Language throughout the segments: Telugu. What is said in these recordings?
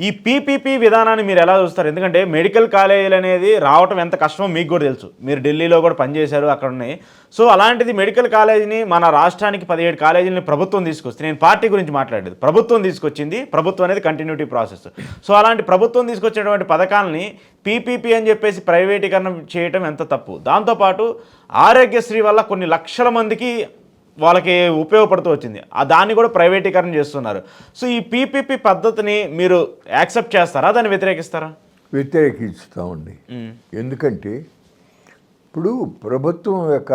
ఈ పీపీపీ విధానాన్ని మీరు ఎలా చూస్తారు? ఎందుకంటే మెడికల్ కాలేజీలు అనేది రావటం ఎంత కష్టమో మీకు కూడా తెలుసు. మీరు ఢిల్లీలో కూడా పనిచేశారు, అక్కడ ఉన్నాయి. సో అలాంటిది మెడికల్ కాలేజీని మన రాష్ట్రానికి 17 కాలేజీలని ప్రభుత్వం తీసుకొస్తే, నేను పార్టీ గురించి మాట్లాడేది, ప్రభుత్వం తీసుకొచ్చింది. ప్రభుత్వం అనేది కంటిన్యూటీ ప్రాసెస్. సో అలాంటి ప్రభుత్వం తీసుకొచ్చినటువంటి పథకాలని పీపీపీ అని చెప్పేసి ప్రైవేటీకరణ చేయటం ఎంత తప్పు. దాంతోపాటు ఆరోగ్యశ్రీ వల్ల కొన్ని లక్షల మందికి వాళ్ళకి ఉపయోగపడుతూ వచ్చింది, దాన్ని కూడా ప్రైవేటీకరణ చేస్తున్నారు. సో ఈ పీపీపీ పద్ధతిని మీరు యాక్సెప్ట్ చేస్తారా, దాన్ని వ్యతిరేకిస్తారా? వ్యతిరేకిస్తామండి. ఎందుకంటే ఇప్పుడు ప్రభుత్వం యొక్క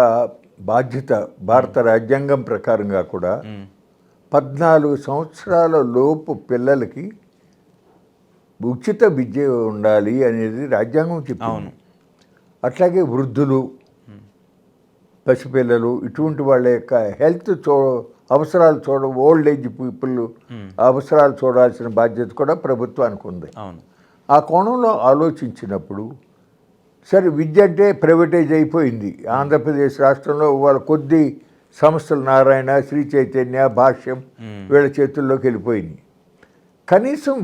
బాధ్యత భారత రాజ్యాంగం ప్రకారంగా కూడా 14 సంవత్సరాల లోపు పిల్లలకి ఉచిత విద్య ఉండాలి అనేది రాజ్యాంగం చెప్పింది. అట్లాగే వృద్ధులు, పసిపిల్లలు, ఇటువంటి వాళ్ళ యొక్క హెల్త్ అవసరాలు ఓల్డ్ ఏజ్ పీపుల్ అవసరాలు చూడాల్సిన బాధ్యత కూడా ప్రభుత్వానికి ఉంది. ఆ కోణంలో ఆలోచించినప్పుడు సరే, విద్య అంటే ప్రైవేటైజ్ అయిపోయింది. ఆంధ్రప్రదేశ్ రాష్ట్రంలో వాళ్ళ కొద్ది సంస్థలు, నారాయణ, శ్రీ చైతన్య, భాష్యం వీళ్ళ చేతుల్లోకి వెళ్ళిపోయింది. కనీసం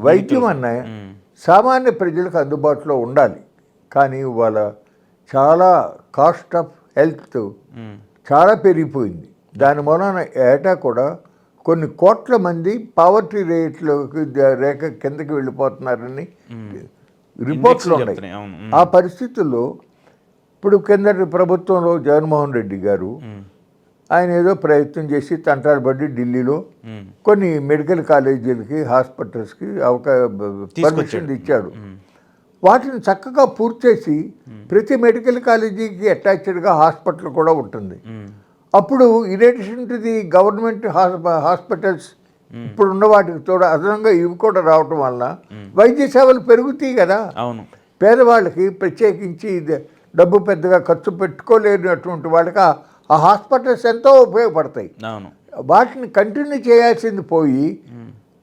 వైద్యం అన్న సామాన్య ప్రజలకు అందుబాటులో ఉండాలి. కానీ వాళ్ళ చాలా కాస్ట్ ఆఫ్ హెల్త్ చాలా పెరిగిపోయింది. దాని మూలన ఏటా కూడా కొన్ని కోట్ల మంది పావర్టీ రేట్లోకి రేఖ కిందకి వెళ్ళిపోతున్నారని రిపోర్ట్లు ఉన్నాయి. ఆ పరిస్థితుల్లో ఇప్పుడు కిందటి ప్రభుత్వంలో జగన్మోహన్ రెడ్డి గారు ఆయన ఏదో ప్రయత్నం చేసి తంటాలు పడి ఢిల్లీలో కొన్ని మెడికల్ కాలేజీలకి, హాస్పిటల్స్కి పర్మిషన్ ఇచ్చాడు. వాటిని చక్కగా పూర్తి చేసి ప్రతి మెడికల్ కాలేజీకి అటాచ్డ్గా హాస్పిటల్ కూడా ఉంటుంది. అప్పుడు in addition to the government hospitals ఇప్పుడు ఉన్న వాటికి తోడు అదనంగా ఇవి కూడా రావటం వల్ల వైద్య సేవలు పెరుగుతాయి కదా. అవును, పేదవాళ్ళకి ప్రత్యేకించి డబ్బు పెద్దగా ఖర్చు పెట్టుకోలేనటువంటి వాళ్ళకి ఆ హాస్పిటల్స్ ఎంతో ఉపయోగపడతాయి. వాటిని కంటిన్యూ చేయాల్సింది పోయి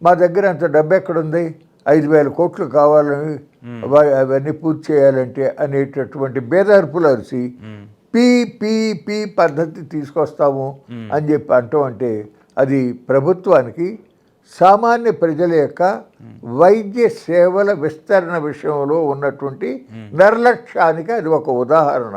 మా దగ్గర అంత డబ్బు ఎక్కడుంది, 5,000 కోట్లు కావాలని అవన్నీ పూర్తి చేయాలంటే అనేటటువంటి బేదర్పులు అరిసి పీపీపీ పద్ధతి తీసుకొస్తాము అని చెప్పి అంటాం. అంటే అది ప్రభుత్వానికి సామాన్య ప్రజల యొక్క వైద్య సేవల విస్తరణ విషయంలో ఉన్నటువంటి నిర్లక్ష్యానికి అది ఒక ఉదాహరణ.